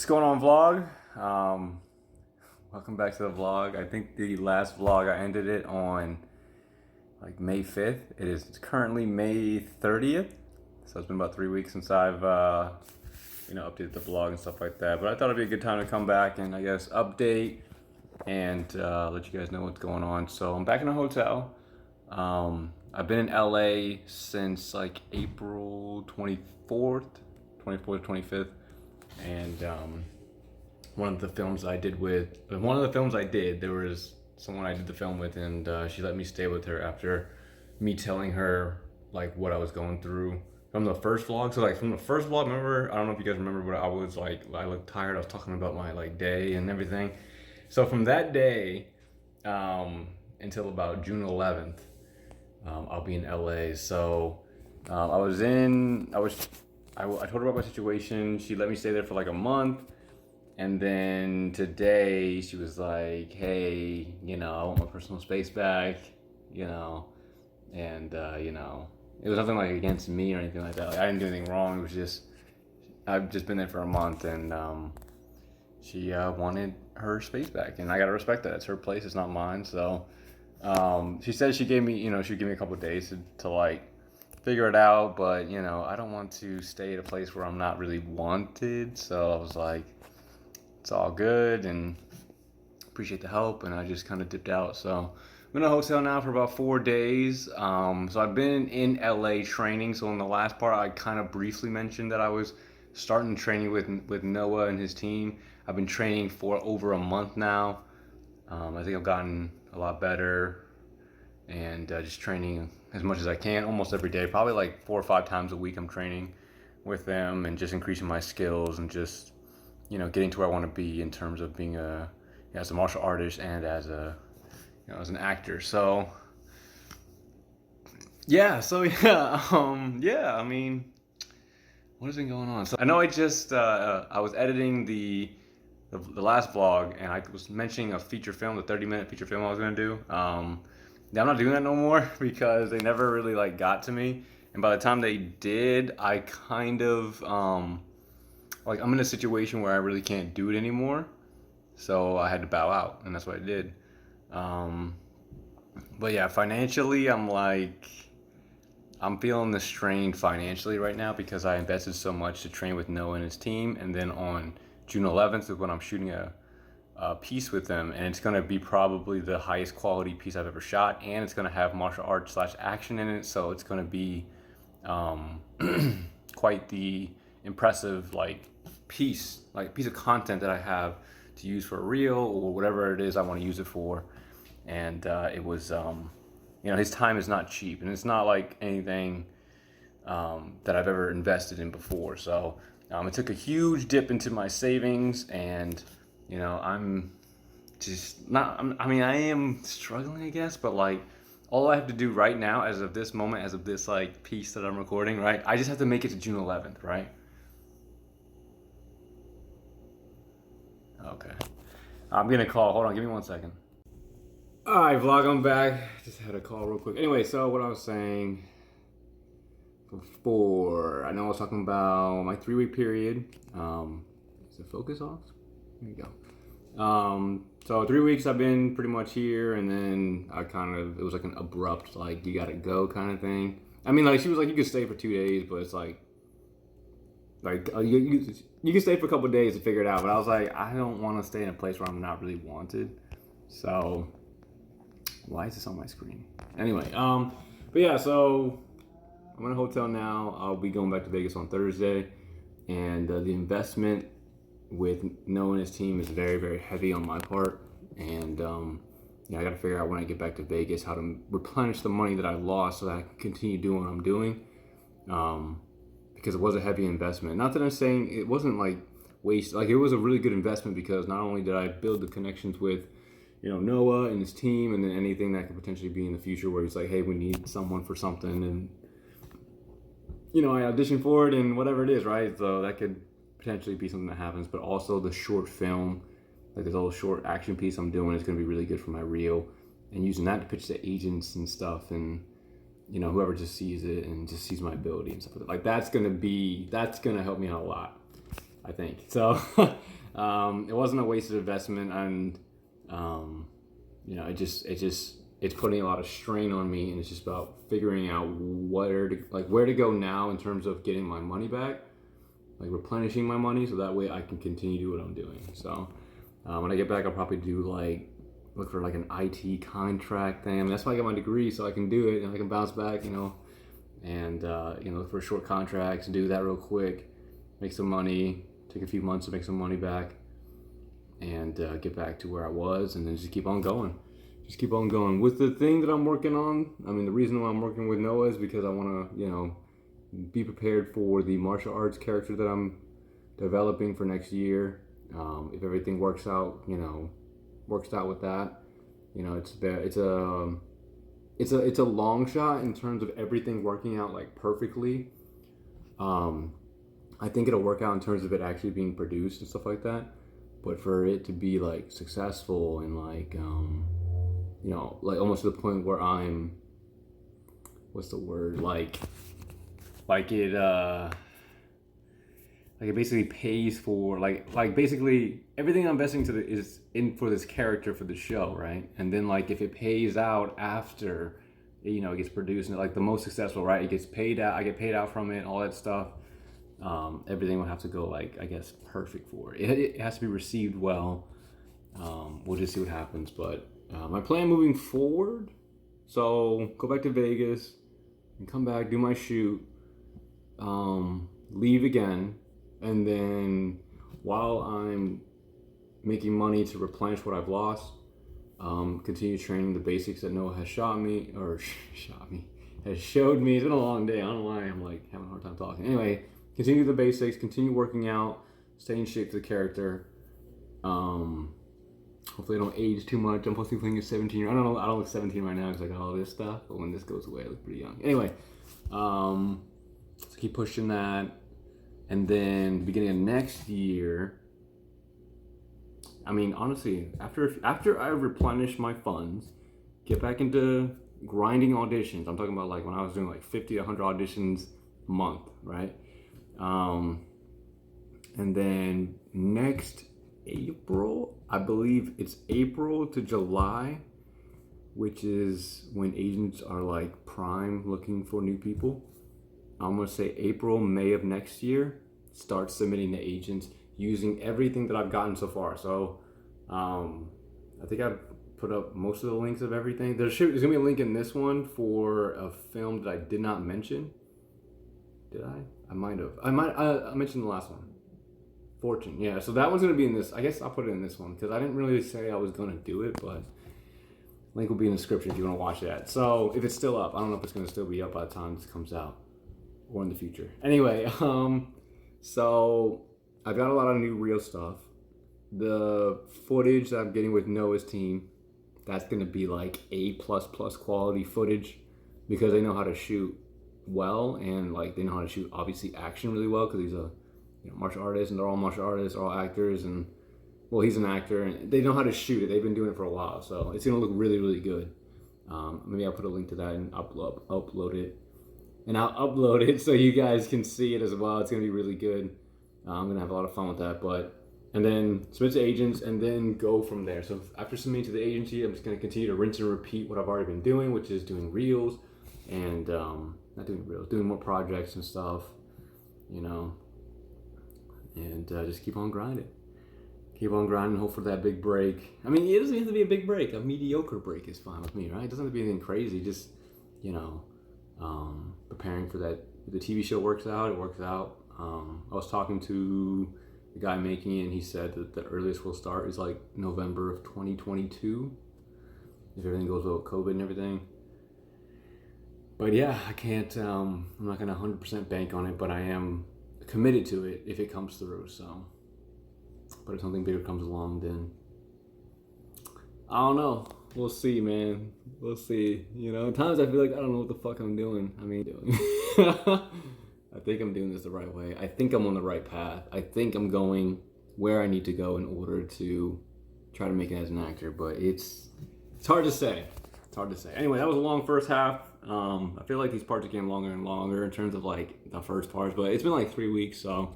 What's going on, vlog? Welcome back to the vlog. I think the last vlog I ended it on like May 5th. It is currently May 30th, so it's been about 3 weeks since I've updated the vlog and stuff like that. But I thought it'd be a good time to come back and I guess update and let you guys know what's going on. So I'm back in a hotel. I've been in LA since like April 24th, 25th. And one of the films I did, there was someone I did the film with, and she let me stay with her after me telling her like what I was going through from the first vlog. So like from the first vlog, remember, I don't know if you guys remember, but I was like, I looked tired. I was talking about my like day and everything. So from that day until about June 11th, I'll be in LA. So I told her about my situation. She let me stay there for like a month. And then today she was like, hey, I want my personal space back, and, it was nothing like against me or anything like that. Like, I didn't do anything wrong. It was just, I've just been there for a month, and she wanted her space back. And I got to respect that. It's her place. It's not mine. So she said she'd give me a couple of days to like, figure it out, but I don't want to stay at a place where I'm not really wanted. So I was like, it's all good and appreciate the help, and I just kind of dipped out. So I'm in a hotel now for about 4 days. So I've been in LA training. So in the last part, I kind of briefly mentioned that I was starting training with Noah and his team. I've been training for over a month now. I think I've gotten a lot better, and just training as much as I can, almost every day, probably like 4 or 5 times a week. I'm training with them and just increasing my skills and just, getting to where I want to be in terms of being as a martial artist and as as an actor. So yeah, I mean, what has been going on? So I know I was editing the last vlog, and I was mentioning a feature film, the 30-minute feature film I was gonna do. I'm not doing that no more because they never really like got to me. And by the time they did, I kind of like, I'm in a situation where I really can't do it anymore. So I had to bow out, and that's what I did. But yeah, financially, I'm feeling the strain financially right now because I invested so much to train with Noah and his team. And then on June 11th is when I'm shooting a piece with them, and it's going to be probably the highest quality piece I've ever shot, and it's going to have martial arts / action in it. So it's going to be quite the impressive piece of content that I have to use for a reel or whatever it is I want to use it for. And it was his time is not cheap, and it's not like anything that I've ever invested in before. So it took a huge dip into my savings, and I'm just not, I am struggling, I guess, but like, all I have to do right now, as of this moment, as of this like piece that I'm recording, right, I just have to make it to June 11th, right? Okay. I'm gonna call. Hold on, give me 1 second. Alright, vlog, I'm back. Just had a call real quick. Anyway, so what I was saying before, I know I was talking about my 3-week period. Is the focus off? There you go. So 3 weeks I've been pretty much here, and then it was like an abrupt, like, you gotta go kind of thing. I mean, like, she was like, you could stay for 2 days, but it's like you can stay for a couple of days to figure it out. But I was like, I don't want to stay in a place where I'm not really wanted. So why is this on my screen? Anyway, but yeah, so I'm in a hotel now. I'll be going back to Vegas on Thursday, and the investment with Noah and his team is very, very heavy on my part. And I got to figure out when I get back to Vegas how to replenish the money that I lost so that I can continue doing what I'm doing. Because it was a heavy investment. Not that I'm saying it wasn't like waste. Like, it was a really good investment because not only did I build the connections with, Noah and his team, and then anything that could potentially be in the future where he's like, hey, we need someone for something, and I audition for it and whatever it is, right? So that could potentially be something that happens. But also the short film, like this little short action piece I'm doing, is going to be really good for my reel, and using that to pitch to agents and stuff, and whoever just sees it and just sees my ability and stuff like that. Like, that's gonna help me out a lot. I think so. It wasn't a wasted investment, and it's putting a lot of strain on me, and it's just about figuring out where to go now in terms of getting my money back, like replenishing my money, so that way I can continue to do what I'm doing. So when I get back, I'll probably look for like an IT contract thing. I mean, that's why I got my degree, so I can do it and I can bounce back, and look for short contracts and do that real quick, make some money, take a few months to make some money back, and get back to where I was, and then just keep on going. Just keep on going. With the thing that I'm working on, I mean, the reason why I'm working with Noah is because I want to, be prepared for the martial arts character that I'm developing for next year. If everything works out with that, it's a long shot in terms of everything working out like perfectly. I think it'll work out in terms of it actually being produced and stuff like that. But for it to be like successful and like almost to the point where I'm, what's the word, it basically pays for like basically everything I'm investing is in for this character for the show, right? And then like if it pays out after it gets produced and like the most successful, right, it gets paid out, I get paid out from it, all that stuff. Everything will have to go like, I guess, perfect for it. It has to be received well. We'll just see what happens, but my plan moving forward, so go back to Vegas and come back, do my shoot, leave again, and then while I'm making money to replenish what I've lost, continue training the basics that Noah has showed me. It's been a long day. I don't know why I'm like having a hard time talking. Anyway, continue the basics, continue working out, stay in shape to the character. Hopefully I don't age too much. I'm supposed to be playing a 17-year. I don't know. I don't look 17 right now because I got all this stuff. But when this goes away, I look pretty young. Anyway, so keep pushing that. And then the beginning of next year, I mean, honestly, after I replenish my funds, get back into grinding auditions. I'm talking about like when I was doing like 50 to 100 auditions a month, right? And then next April, I believe it's April to July, which is when agents are like prime looking for new people. I'm gonna say April, May of next year, start submitting to agents using everything that I've gotten so far. So I think I've put up most of the links of everything. There's gonna be a link in this one for a film that I did not mention. Did I? I might have. I mentioned the last one. Fortune. Yeah, so that one's gonna be in this. I guess I'll put it in this one because I didn't really say I was gonna do it, but link will be in the description if you want to watch that. So if it's still up, I don't know if it's gonna still be up by the time this comes out or in the future. Anyway, so I've got a lot of new reel stuff. The footage that I'm getting with Noah's team, that's gonna be like A++ quality footage because they know how to shoot well, and like they know how to shoot obviously action really well because he's a martial artist, and they're all martial artists, they're all actors, and well, he's an actor, and they know how to shoot it. They've been doing it for a while, so it's gonna look really, really good. Maybe I'll put a link to that and upload it. And I'll upload it so you guys can see it as well. It's gonna be really good. I'm gonna have a lot of fun with that, and then submit to agents and then go from there. So after submitting to the agency, I'm just gonna continue to rinse and repeat what I've already been doing, which is doing reels and not doing reels, doing more projects and stuff, and just keep on grinding. Keep on grinding, hope for that big break. I mean, it doesn't have to be a big break. A mediocre break is fine with me, right? It doesn't have to be anything crazy. Just, preparing for that. If the TV show works out, it works out. I was talking to the guy making it, and he said that the earliest we'll start is like November of 2022, if everything goes well with COVID and everything. But yeah, I can't, I'm not gonna 100% bank on it, but I am committed to it if it comes through, so. But if something bigger comes along, then I don't know. We'll see, man. We'll see. At times I feel like I don't know what the fuck I'm doing. I think I'm doing this the right way. I think I'm on the right path. I think I'm going where I need to go in order to try to make it as an actor, but it's hard to say. It's hard to say. Anyway, that was a long first half. I feel like these parts are getting longer and longer in terms of like the first parts, but it's been like 3 weeks, so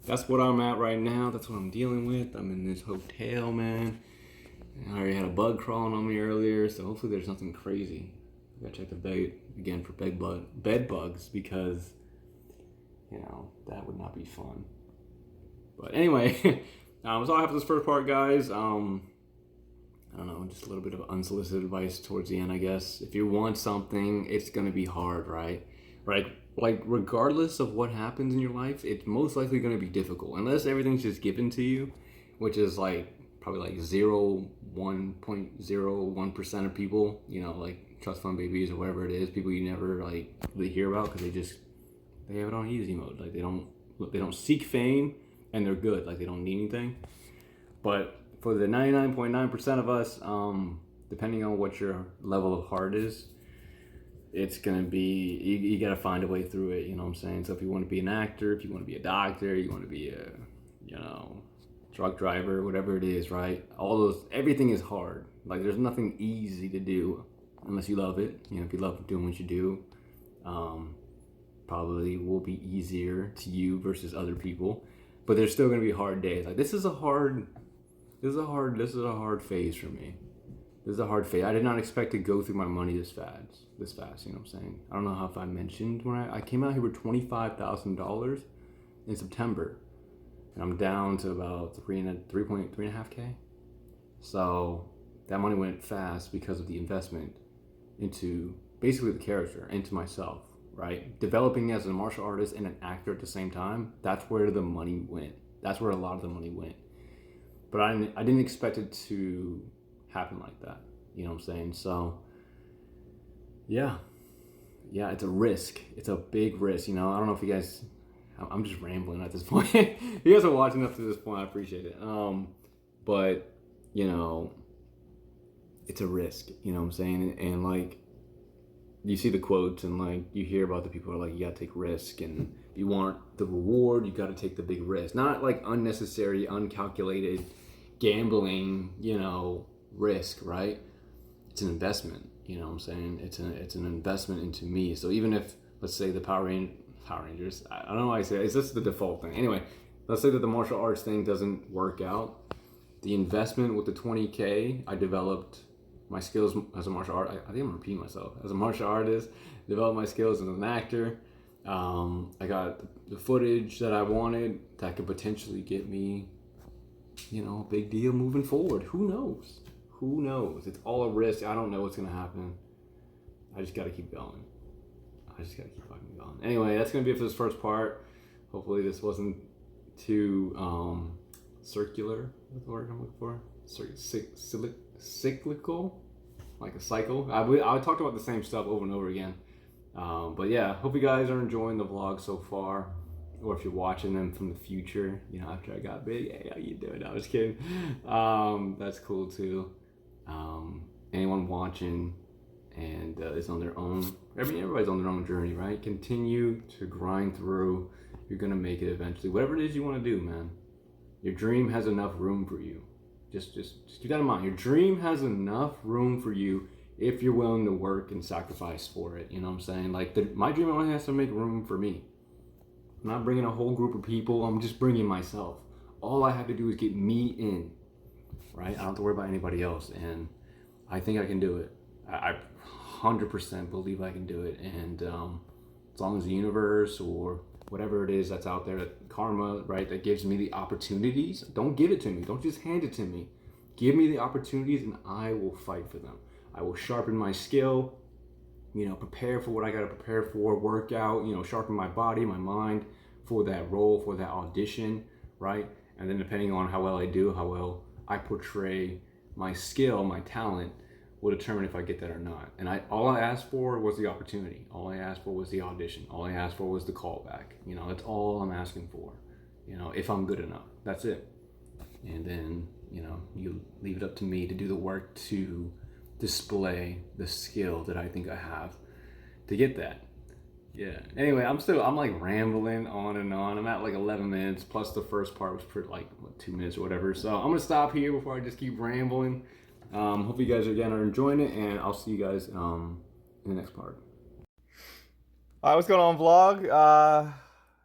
that's what I'm at right now. That's what I'm dealing with. I'm in this hotel, man. I already had a bug crawling on me earlier, so hopefully there's nothing crazy. I gotta check the bed again for bed bugs because, that would not be fun. But anyway, that's all I have for this first part, guys. I don't know, just a little bit of unsolicited advice towards the end, I guess. If you want something, it's gonna be hard, right? Right? Like, regardless of what happens in your life, it's most likely gonna be difficult. Unless everything's just given to you, which is like probably like 1.01% of people, like trust fund babies or whatever it is, people you never like really hear about because they have it on easy mode. Like they don't seek fame and they're good. Like they don't need anything. But for the 99.9% of us, depending on what your level of heart is, it's gonna be you gotta find a way through it. You know what I'm saying? So if you want to be an actor, if you want to be a doctor, you want to be a truck driver, whatever it is, right? Everything is hard. Like there's nothing easy to do unless you love it. If you love doing what you do, probably will be easier to you versus other people. But there's still gonna be hard days. Like this is a hard phase for me. This is a hard phase. I did not expect to go through my money this fast. You know what I'm saying? I don't know if I mentioned when I came out here with $25,000 in September. And I'm down to about 3.5K. So that money went fast because of the investment into basically the character, into myself, right? Developing as a martial artist and an actor at the same time, that's where the money went. That's where a lot of the money went. But I didn't expect it to happen like that. You know what I'm saying? So, yeah, it's a risk. It's a big risk. I don't know if you guys... I'm just rambling at this point. If you guys are watching up to this point, I appreciate it. But, it's a risk. You know what I'm saying? And like, you see the quotes and like, you hear about the people who are like, you gotta take risk. And if you want the reward, you gotta take the big risk. Not like unnecessary, uncalculated gambling, risk, right? It's an investment. You know what I'm saying? It's an investment into me. So even if, let's say the Power Rangers, I don't know why I say it. It's just the default thing. Anyway, let's say that the martial arts thing doesn't work out. The investment with the 20K, I developed my skills as a martial artist. I think I'm repeating myself. As a martial artist, developed my skills as an actor. I got the footage that I wanted that could potentially get me, a big deal moving forward. Who knows? It's all a risk. I don't know what's going to happen. I just got to keep going. Anyway, that's going to be it for this first part. Hopefully this wasn't too circular, with the word I'm looking for. Cyclical, like a cycle. I talked about the same stuff over and over again. But yeah, hope you guys are enjoying the vlog so far. Or if you're watching them from the future, after I got big, hey, how you doing? I was kidding. That's cool too. Anyone watching and is on their own, everybody's on their own journey, right? Continue to grind through. You're gonna make it eventually. Whatever it is you want to do, man. Your dream has enough room for you. Just keep that in mind. Your dream has enough room for you if you're willing to work and sacrifice for it. You know what I'm saying? Like my dream only has to make room for me. I'm not bringing a whole group of people. I'm just bringing myself. All I have to do is get me in, right? I don't have to worry about anybody else. And I think I can do it. I 100% believe I can do it. And as long as the universe or whatever it is that's out there, karma, right, that gives me the opportunities, don't give it to me. Don't just hand it to me. Give me the opportunities and I will fight for them. I will sharpen my skill, prepare for what I got to prepare for, work out, sharpen my body, my mind for that role, for that audition, right? And then depending on how well I do, how well I portray my skill, my talent, will determine if I get that or not. And all I asked for was the opportunity. All I asked for was the audition. All I asked for was the callback. That's all I'm asking for. If I'm good enough, that's it. And then, you leave it up to me to do the work to display the skill that I think I have to get that. Yeah. Anyway, I'm like rambling on and on. I'm at like 11 minutes plus the first part was for like 2 minutes or whatever. So I'm gonna stop here before I just keep rambling. Hope you guys again are enjoying it, and I'll see you guys in the next part. All right, what's going on, vlog? I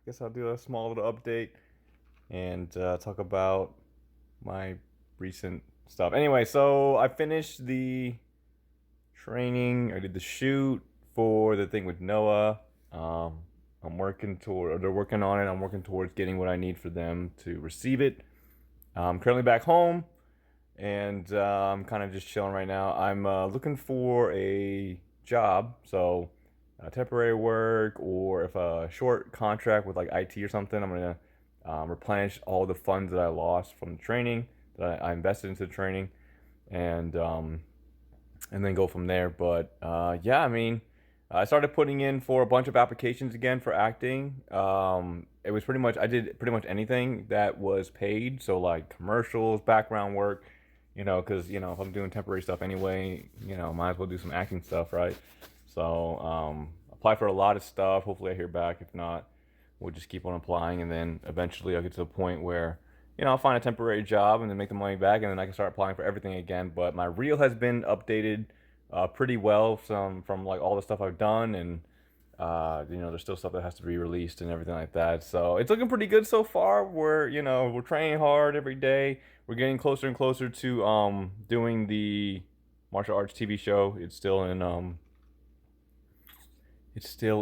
guess I'll do a small little update. and talk about my recent stuff. Anyway, so I finished the training. I did the shoot for the thing with Noah. I'm working toward, or they're working on it. I'm working towards getting what I need for them to receive it. I'm currently back home, and I'm kind of just chilling right now. I'm looking for a job, so temporary work, or if a short contract with like IT or something. I'm gonna replenish all the funds that I lost from the training that I invested into the training, and then go from there. But yeah, I mean, I started putting in for a bunch of applications again for acting. It was pretty much, I did pretty much anything that was paid, so like commercials, background work, because if I'm doing temporary stuff anyway, might as well do some acting stuff, right? So apply for a lot of stuff. Hopefully, I hear back. If not, we'll just keep on applying, and then eventually I'll get to the point where I'll find a temporary job and then make the money back, and then I can start applying for everything again. But my reel has been updated pretty well from like all the stuff I've done, and there's still stuff that has to be released and everything like that. So it's looking pretty good so far. We're training hard every day. We're getting closer and closer to doing the martial arts TV show. It's still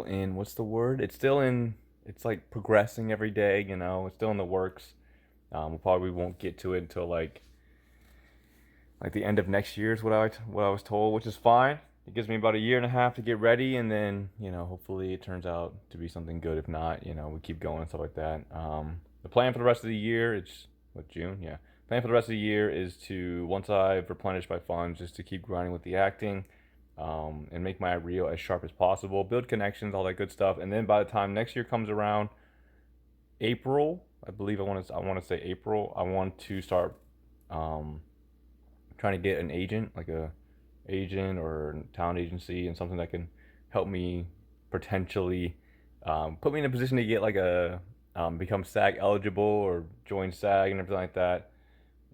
in what's the word? It's like progressing every day. It's still in the works. We probably won't get to it until like the end of next year is what I was told, which is fine. It gives me about a year and a half to get ready, and then hopefully it turns out to be something good. If not, we keep going and stuff like that. The plan for the rest of the year, it's what, June, yeah. Plan for the rest of the year is to, once I've replenished my funds, just to keep grinding with the acting, and make my reel as sharp as possible, build connections, all that good stuff, and then by the time next year comes around, April, I believe I want to say April, I want to start trying to get an agent, like a agent or a talent agency, and something that can help me potentially put me in a position to get like become SAG eligible or join SAG and everything like that.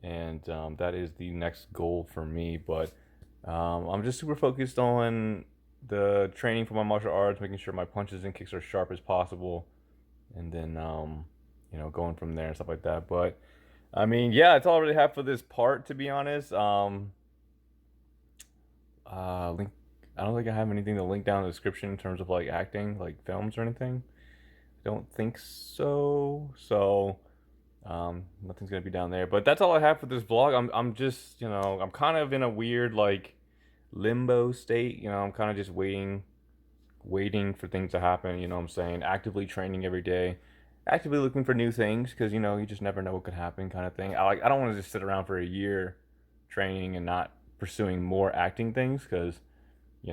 And that is the next goal for me. But I'm just super focused on the training for my martial arts, making sure my punches and kicks are sharp as possible, and then going from there and stuff like that. But I mean, yeah, it's all I really have for this part, to be honest. Link. I don't think I have anything to link down in the description in terms of like acting, like films or anything. I don't think so. So, nothing's gonna be down there. But that's all I have for this vlog. I'm just, I'm kind of in a weird like limbo state. I'm kind of just waiting for things to happen. You know what I'm saying? Actively training every day, actively looking for new things, because you just never know what could happen, kind of thing. I don't want to just sit around for a year training and not pursuing more acting things, because I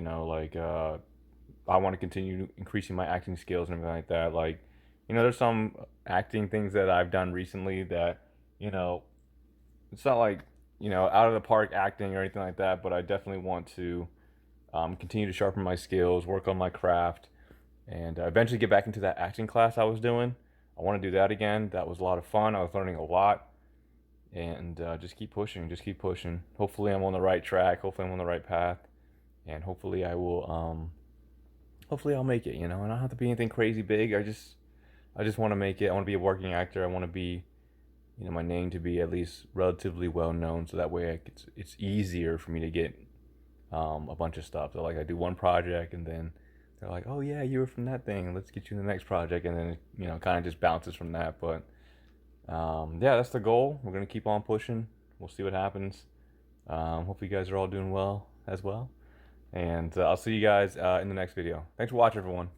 want to continue increasing my acting skills and everything like that. Like, there's some acting things that I've done recently that you know it's not like out of the park acting or anything like that, but I definitely want to continue to sharpen my skills, work on my craft, and eventually get back into that acting class I was doing. I want to do that again. That was a lot of fun. I was learning a lot, and just keep pushing, just keep pushing. Hopefully, I'm on the right track. Hopefully, I'm on the right path, and hopefully, hopefully, I'll make it. And I don't have to be anything crazy big. I just want to make it. I want to be a working actor. I want to be, my name to be at least relatively well known, so that way it's easier for me to get a bunch of stuff. So like I do one project, and then they're like, "Oh yeah, you were from that thing. Let's get you in the next project," and then kind of just bounces from that. But yeah, that's the goal. We're gonna keep on pushing. We'll see what happens. Hope you guys are all doing well as well, and I'll see you guys in the next video. Thanks for watching, everyone.